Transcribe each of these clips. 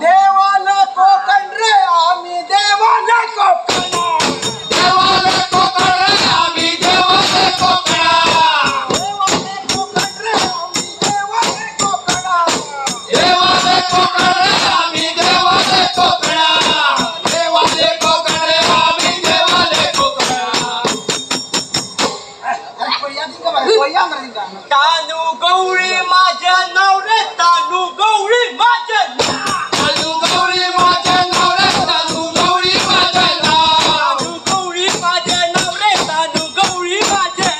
देवाला कोकण रे आम्ही देवाला कोकण देवाला कोकण रे आम्ही देवाला कोकण देवाला कोकण रे आम्ही देवाला कोकण देवाला कोकण रे आम्ही देवाला कोकण देवाला कोकण रे आम्ही देवाला कोकण तानू गौरी माझ्या नवरे तानू गौरी माझ्या तानू गौरी माझ्या नवरे तानू गौरी माझ्या तानू गौरी माझ्या नवरे तानू गौरी माझ्या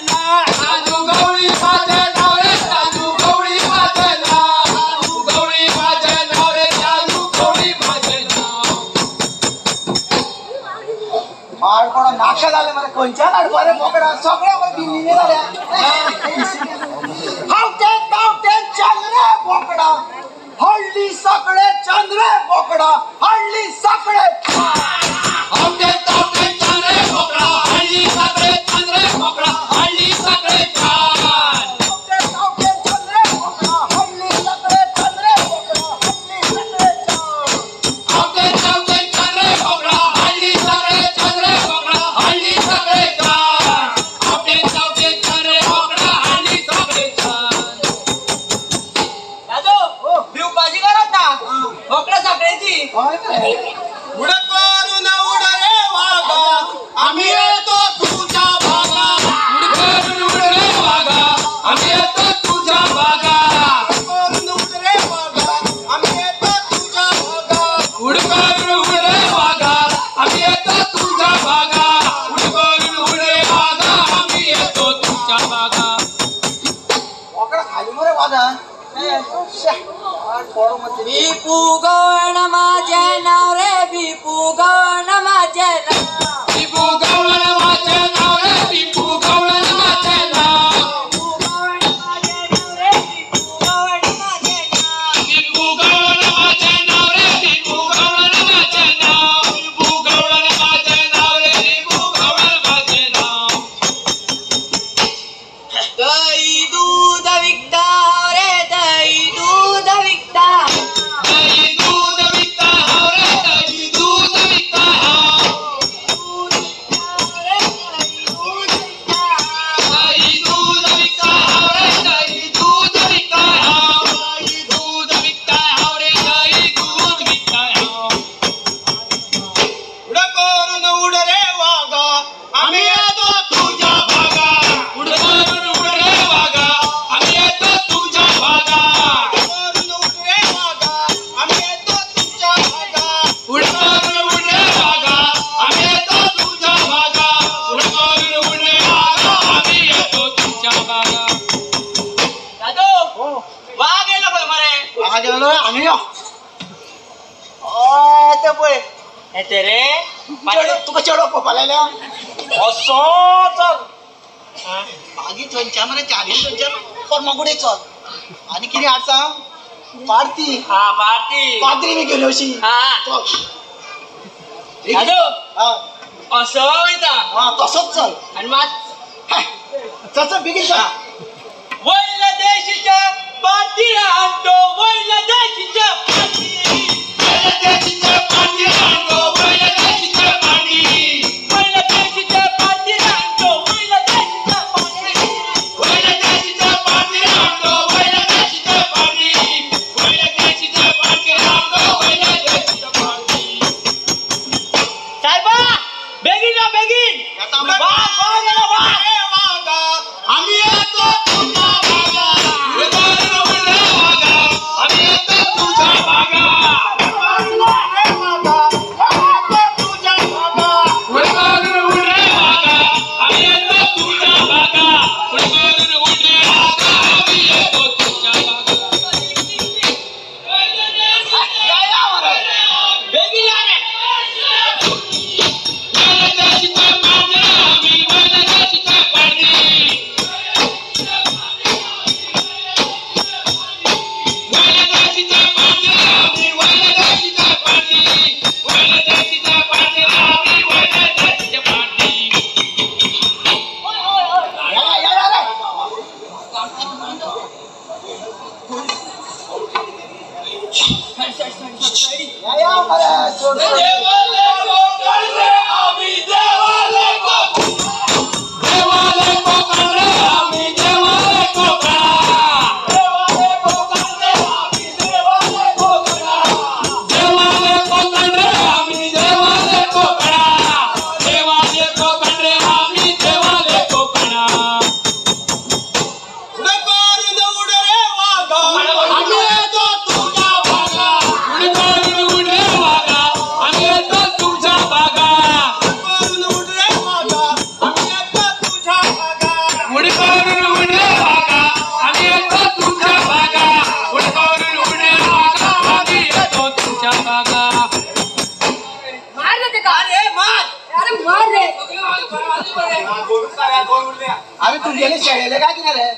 तानू गौरी माझ्या नवरे तानू गौरी माझ्या तानू गौरी माझ्या नवरे तानू गौरी माझ्या आडकोडा नाक्षा झाले मला कोणच्या आडवारे बोकडा सगळ्यावर दिल्लीने झाल्या हावते तावते चंद्रे बोकडा हल्ली सगळे चंद्रे बोकडा हल्ली सगळे हावते तावते चंद्रे बोकडा हल्ली सगळे चंद्रे बोकडा हल्ली सगळे हावते तावते चंद्रे बोकडा हल्ली सगळे चंद्रे बोकडा हल्ली सगळे हावते तावते चंद्रे बोकडा हल्ली सगळे चंद्रे बोकडा हल्ली सगळे हावते तावते चंद्रे बोकडा हल्ली सगळे भाजी करत ना बोकडा साखळ्याची उडत करून उड रे वागा आम्ही येतो तुझ्या भागा उड करून उड रे वागा आम्ही येतो तुझ्या भागा करून उड रे वागा आम्ही येतो तुझ्या भागा उड करून उड रे वागा आम्ही येतो तुझ्या भागा उड करून उड रे वागा आम्ही येतो तुझ्या भागा बोकडा खाली मरे वागा बिपू गण माझे नाव रे बिपू गण माझे नाव बिपू गण माझे नाव रे बिपू गण माझे नाव बिपू गण माझे नाव रे बिपू गण माझे नाव बिपू गण माझे नाव रे बिपू गण माझे नाव बिपू गण माझे नाव रे बिपू गण माझे नाव दही दूध विकता रे दही दूध विकता दही दूध विकता रे दही दूध विकता दूध रे दही दूध विकता दही दूध विकता रे दही दूध विकता दही दूध विकता रे दही दूध विकता उड करून उड रे वागा आम्ही येतो तुझ्या भागा उड करून उड रे वागा आम्ही येतो तुझ्या भागा करून उड रे वागा आम्ही येतो तुझ्या भागा उड करून उड रे वागा आम्ही येतो तुझ्या भागा उड करून उड रे वागा आम्ही येतो तुझ्या भागा दादो वाघ गेला पण मरे वाघ गेलो आम्ही ते पोय येते रे तुका चढो पोपायला असो चल आधी थंयच्या मरे चारी थंयच्या परमागुडे चल आणि किती आडसा पार्टी हा पार्टी पाद्री मी गेलो अशी हा चल दादो असं वयता हा तसंच चल आणि मग चल बिगीन चल वैल देशीच्या पार्टी आणतो वैल देशीच्या पार्टी वैल देशीच्या पार्टी आणतो वैल देशीच्या पार्टी वैल देशीच्या पार्टी आणतो वैल देशीच्या पार्टी वैल देशीच्या पार्टी आणतो वैल देशीच्या पार्टी वैल देशीच्या पार्टी आणतो वैल देशीच्या पार्टी साहेबा बेगीन ना बेगीन वागा आम्ही येतो तुझ्या भागा उड करून उड रे वागा आम्ही येतो तुझ्या भागा तुझ्या भागा उड करून उड रे वागा आम्ही येतो तुझ्या भागा उड करून उड रे वागा आम्ही येतो तुझ्या भागा बेगीन या रे अरे तू गेले शाळेला काय की रे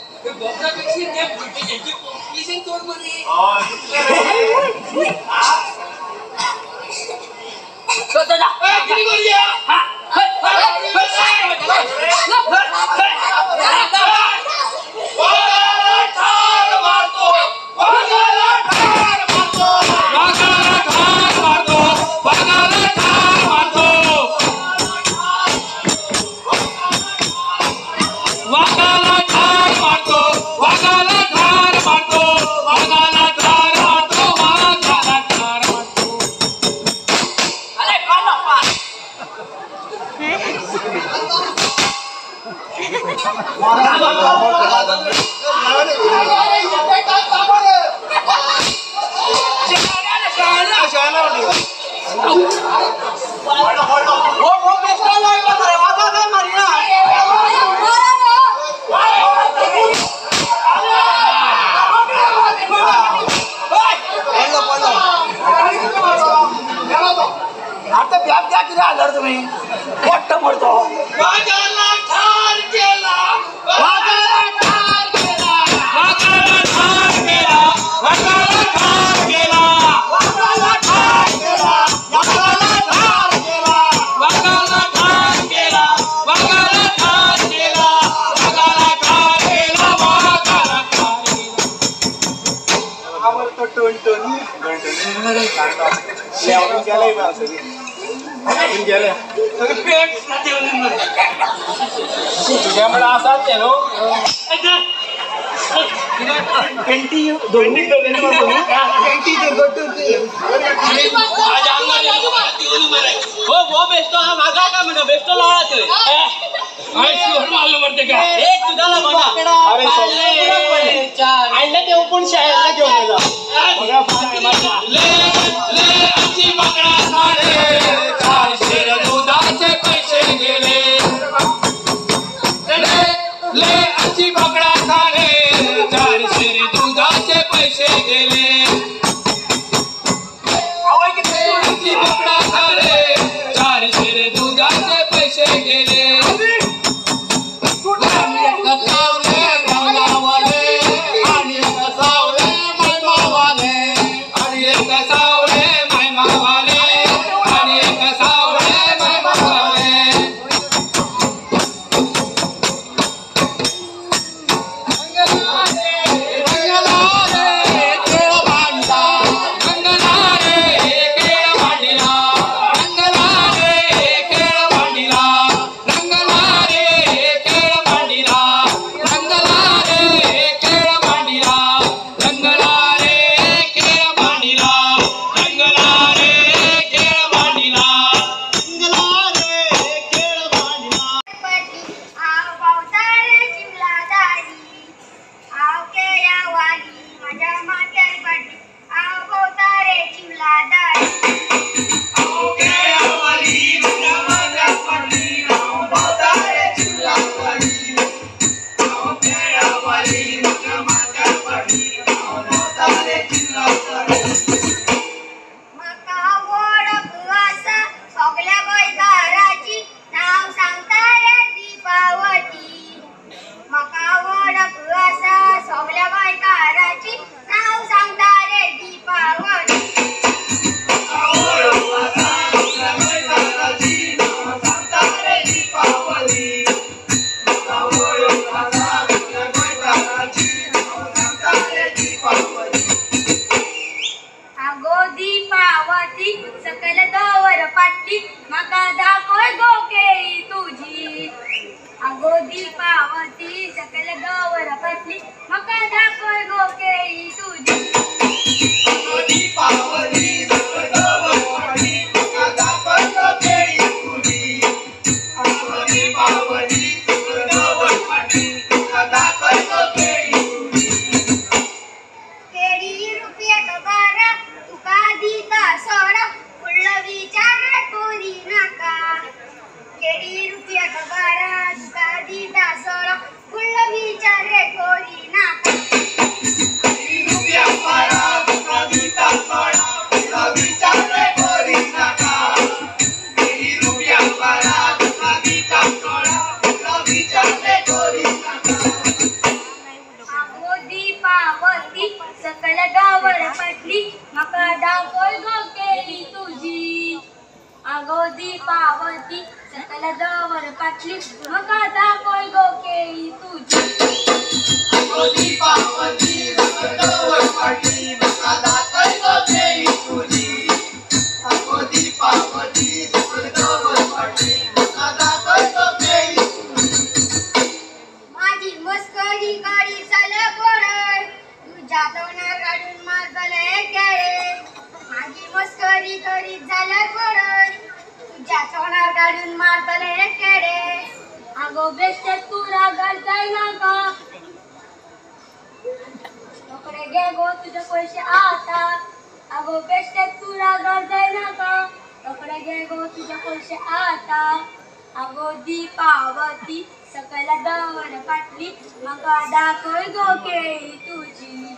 आता बॅग द्या किती आलं तुम्ही मोठं म्हणतो वाघाला ठार केला वाघाला ठार केला वाघाला ठार केला वाघाला ठार केला वाघाला ठार केला वाघाला ठार केला वाघाला ठार केला वाघाला ठार केला वाघाला ठार केला वाघाला ठार केला आवडतो टोन गेलंय बा सगळी गेले तुझ्यामुळे असाच आहे नो हो बेस्तो हा मागा का म्हणा बेस्तो लावतोय मालूम म्हणते का एक तुझ्याला म्हणा अरे आणलं ते पण शाळेला घेऊन ले आमची बकरा साडे चारशे दुधाचे पैसे गेले ले आमची बकरा साडे चारशे दुधाचे पैसे गेले आमची बकरा साडे चारशे दुधाचे पैसे गेले आणि एक सावले मायमावाले अगो दीपावती सकल दवर पाटली मका दाखोय गो केळी तुझी अगो दीपावती सकल दवर पाटली मका दाखोय गो केळी तुझी अगो दीपावती सकल दवर पाटली मका दाखोय गो केळी माझी मस्करी गाडी चालल्या कोण तुझ्या तोंडात काढून मारतले केळे माझी मस्करी करीत झाल्या कोण तुझ्या तोंडात काढून मारतले केळे अगो बेस्ट तू रागायचाय ना का तोकडे घे गो तुझे पैसे आता अगो बेस्ट तू रागायचाय ना का तोकडे घे गो तुझे पैसे आता अगो दीपावती सकल दवर पाटली मका दाखोय गो केळी तुझी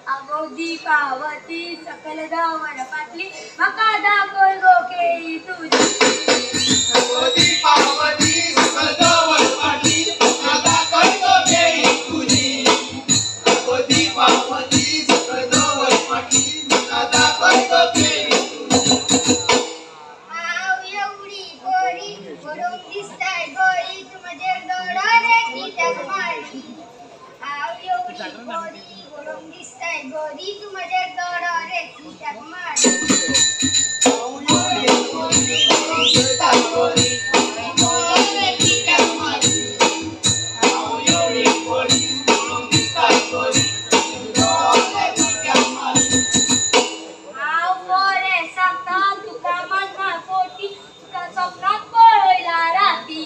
अगो दीपावती सकल दवर पाटली मका दाखोय गो केळी तुझी अगो दीपावती सकल दवर पाटली मका दाखोय गो केळी तुझी अगो दीपावती सकल दवर पाटली मका दाखोय गो केळी आव एवढी गोरी गोडून दिसताय गोरी तू माझे डोळ्याने कित्याक मारली आव एवढी गोरी गोडून दिसताय गोरी तू माझे डोळ्याने कित्याक मारली आव पोरे सांगता तुका मना पोटी तुका स्वप्नात पळयला राती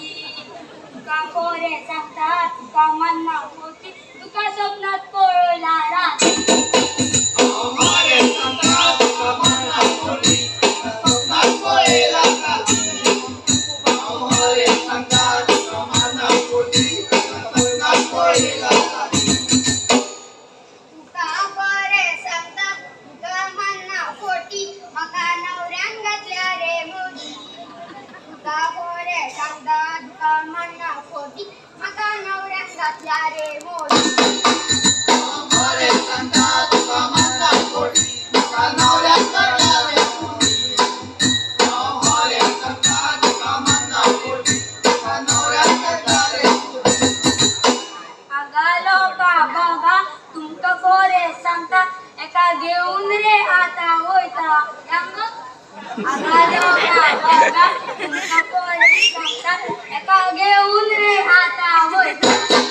तुका पोरे सांगता तुका मना पोटी तुका स्वप्नात पळयला राती तुका पोरे सांगता तुका मना पोटी मका नवऱ्यान घातल्या रे मोदी तुका पोरे सांगता तुका मना पोटी मका नवऱ्यान घातल्या रे मोदी आगा लोका बघा तुमका पोरे सांगता एका घेऊन रे आता वयता आगा लोका बघा तुमका पोरे सांगता एका घेऊन रे आता वयता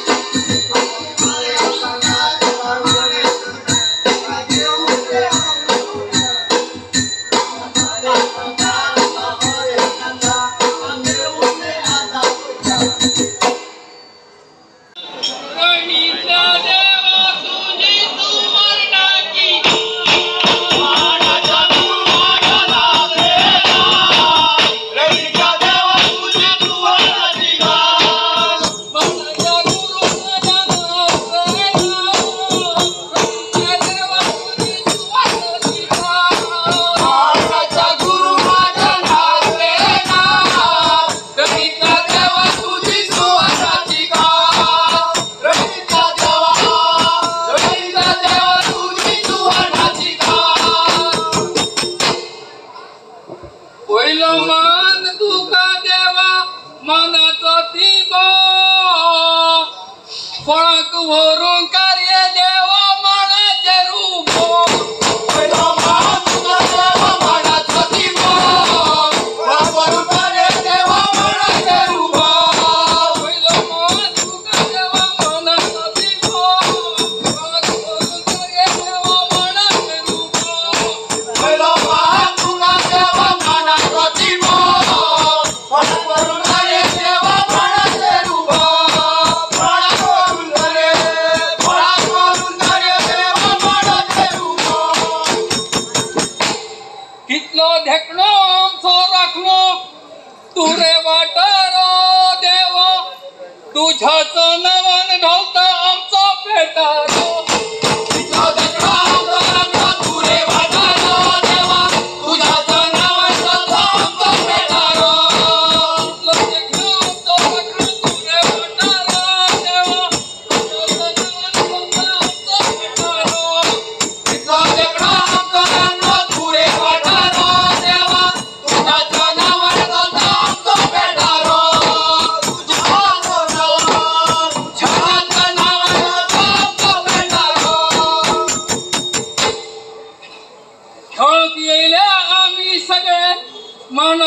तुझ्याच नवन घालता आमचा पेटारो तुझ्या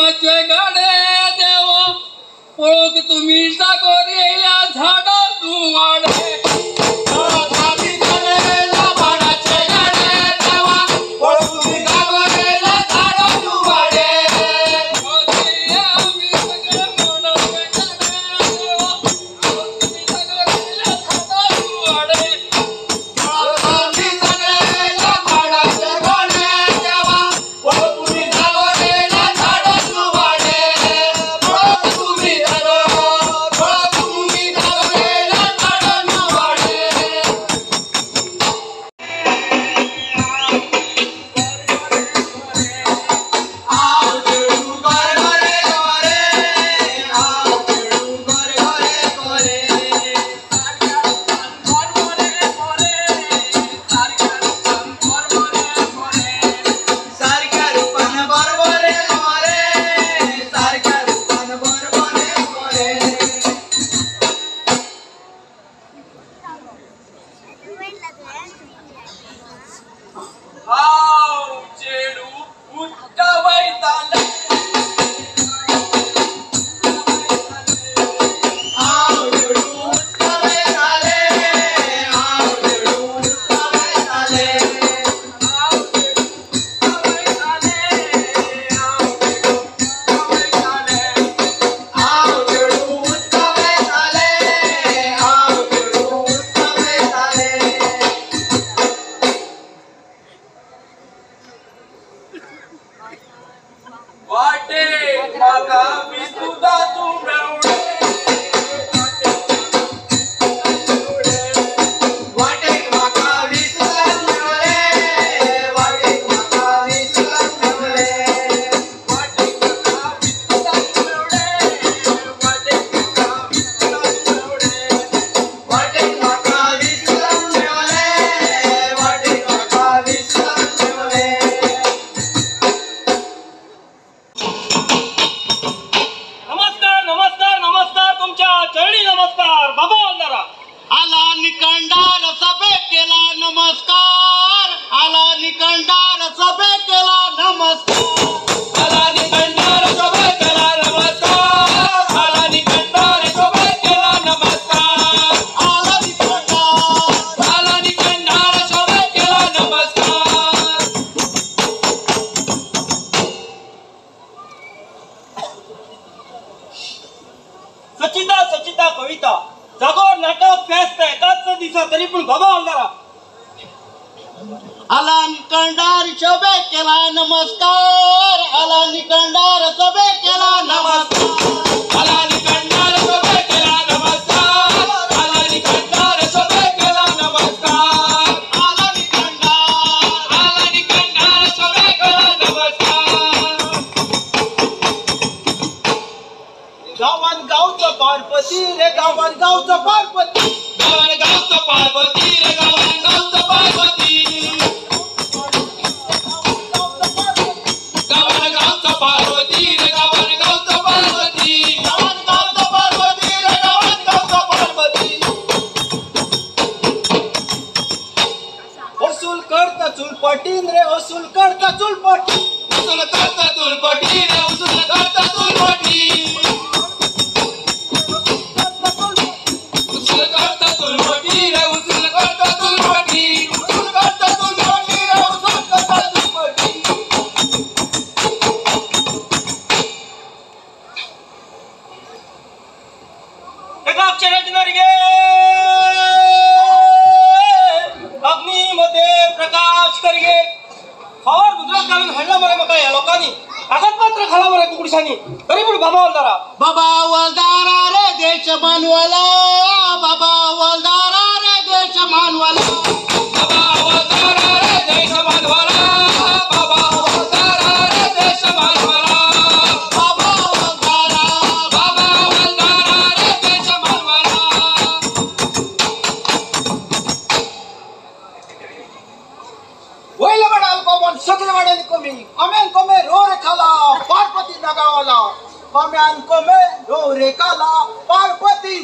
बाबाचे गाडे देवा ओळख तुम्ही सागोरे या झाडा दुवाडे सचिता कविता जागोर नाटक फेस्त एकाच दिसा तरी पण बाबा हलदारा आला निकंडार शोभे केला नमस्कार आला निकंडार शोभे केला नमस्कार आला निकंडार शोभे केला नमस्कार आला निकंडार शोभे केला नमस्कार आला निकंडार शोभे केला नमस्कार गावान गावचं पार्वती रे गावान गावचं पार्वती गावान गावचं पार्वती रे गावान गावचं पार्वती गावान गावचं पार्वती रे गावान गावचं पार्वती गावान गावचं पार्वती रे गावान गावचं पार्वती वसूल करता चुलपटीन रे वसूल करता चुलपटी वसूल करता चुलपटी रे वसूल करता चुलपटी अग्निमध्ये प्रकाश करगे फावर गुजरात घालून हल्ला मरे मका या लोकांनी कागदपत्र खाला मरे कुकडीसानी तरी पण बाबा वलदारा रे देश मानवाला बाबा वलदारा रे देश मानवाला बाबा वलदारा रे देश मानवाला बाबा वलदारा रे देश मानवाला बाबा वलदारा रे देश मानवाला वैला बडाल कोमन सगळे वाडे कमी अमेन कोमे रोर खाला पार्वती नगावाला अमेन कोमे रोरे खाला पार्वती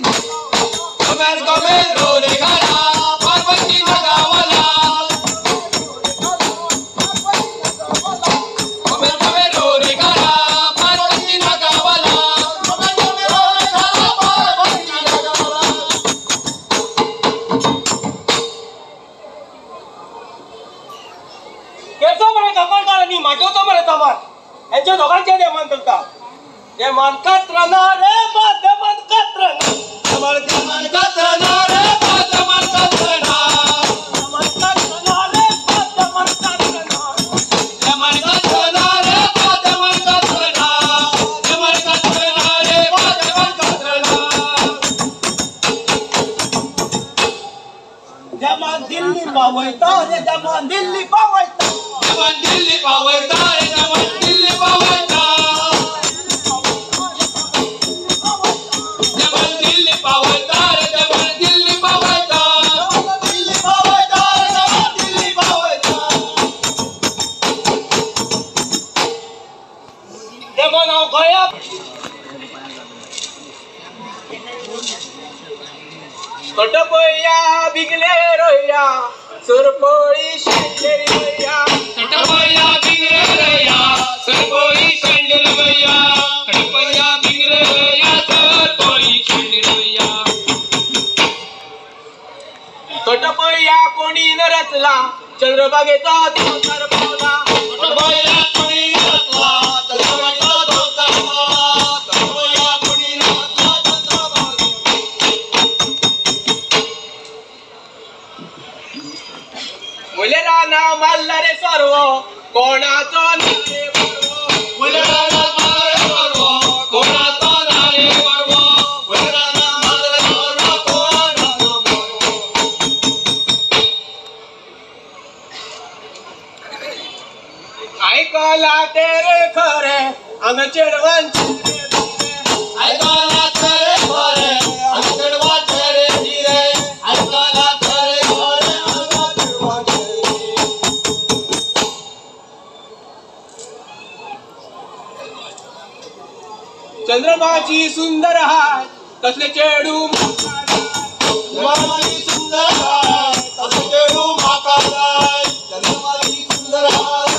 अमेन कोमे रोरे खाला पार्वती नगावाला अमेन कोमे रोरे खाला पार्वती ते मन कत्रना रे बद मन कत्रना मन कत्रना रे बद मन कत्रना मन कत्रना रे बद मन कत्रना मन कत्रना रे बद मन कत्रना मन कत्रना रे बद मन कत्रना जमान दिल्ली पावयता रे जमान दिल्ली पावयता जमान दिल्ली पावयता रे जमान दिल्ली पावयता कटपया बिगले रोया सुरपोळी शेंडेरी रोया कटपया बिगले रोया सुरपोळी शेंडेरी रोया कटपया बिगले रोया सुरपोळी शेंडेरी रोया कटपया कोणी न रचला चंद्रभागेचा देवतार पावला कटपया कोणी न रचला चंद्रभागेचा देवतार पावला कटपया कोणी न रचला मुले राणा मारला रे सर्व कोणाचं नारे पर्व मुले राणा मारला रे सर्व कोणाचं नारे पर्व मुले राणा मारला रे सर्व कोणाचं ऐकला ते रे खरे अंग चिडवांचे ऐकला ते रे खरे अंग चिडवांचे रे धीरे ऐकला ते रे खरे अंग चिडवांचे चंद्रमाची सुंदर हाय कसले चेडू चंद्रमाची सुंदर हाय कसले चेडू माकाराय चंद्रमाची सुंदर हाय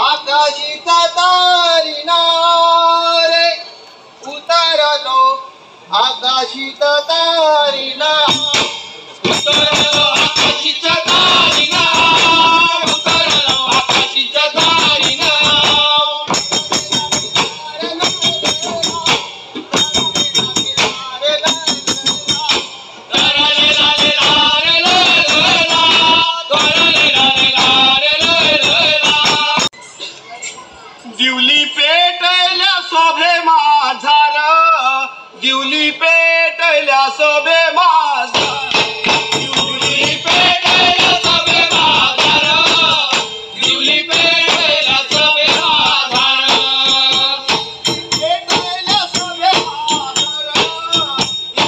आकाशित तारीना उतरलो आकाशित तारीना उतरलो आकाशित तारीना दिवली पेटल्या शोभे माझार दिवली पेटल्या शोभे माझा दिवली पेटल्या शोभे माझार दिवली पेटल्या शोभे माझार पेटल्या शोभे माझार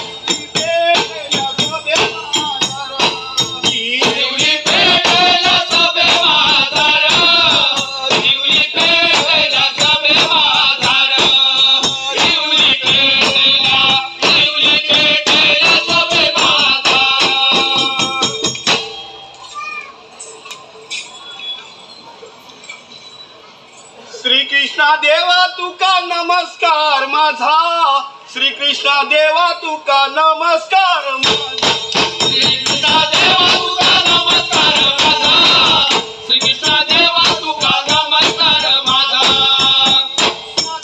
दिवली पेटल्या शोभे माझार दिवली पेटल्या शोभे माझार दिवली पेटल्या शोभे माझार दिवली पेटल्या शोभे माझार श्री कृष्णा देवा तुका नमस्कार माझा श्री कृष्णा देवा तुका नमस्कार माझा श्रीकृष्णा देवा तुका नमस्कार माझा श्रीकृष्णा देवा तुका नमस्कार माझा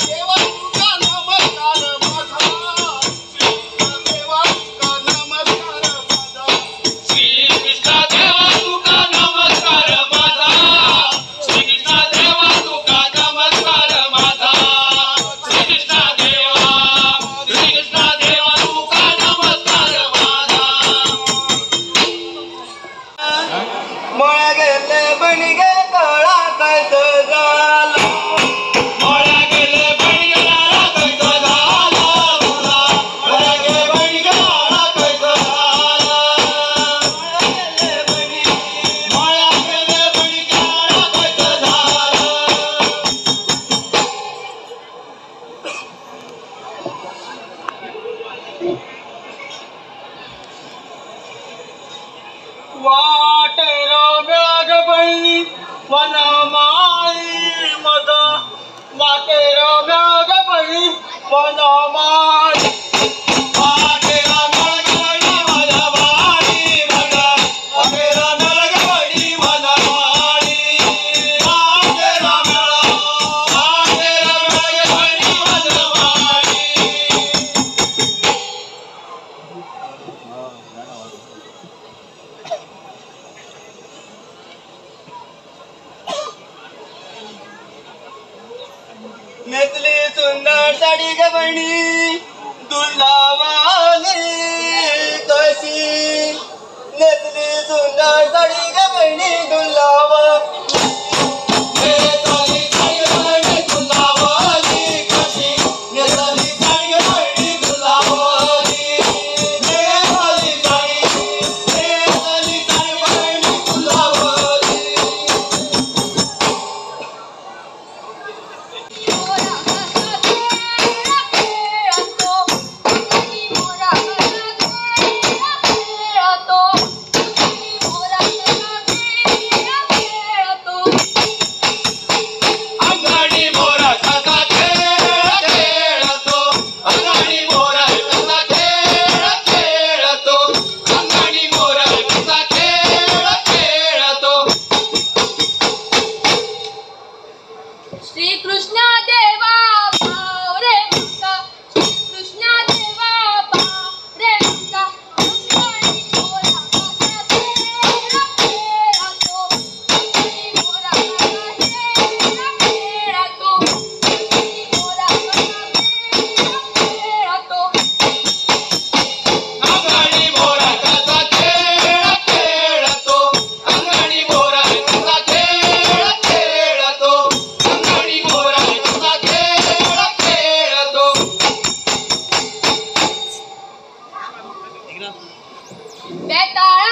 देवा तुका नमस्कार माझा श्रीकृष्णा देवा तुका नमस्कार माझा श्रीकृष्णा देवा तुका नमस्कार माझा श्रीकृष्णा देवा तुका नमस्कार माझा वनमाळी मद वाटेर मेळग बळी वनमाळी वाटेर मेळग बळी वनमाळी मद वाटेर मेळग बळी वनमाळी वाटेर मेळग बळी वनमाळी नेसली सुंदर साडी ग बहिणी दुल्हावाली कशी नेसली सुंदर साडी ग बहिणी दुल्हावाली नेसली साडी ग बहिणी दुल्हावाली कशी नेसली साडी ग बहिणी दुल्हावाली नेसली साडी ग बहिणी दुल्हावाली श्रीकृष्ण देवा भाव रे मुक्ता श्रीकृष्ण देवा भाव रे मुक्ता अंगणी मोरा कसा खेळा खेळतो अंगणी मोरा कसा खेळा खेळतो अंगणी मोरा कसा खेळतो अंगणी मोरा कसा खेळ खेळतो अंगणी मोरा कसा खेळ खेळतो अंगणी मोरा कसा खेळ खेळतो बेताळा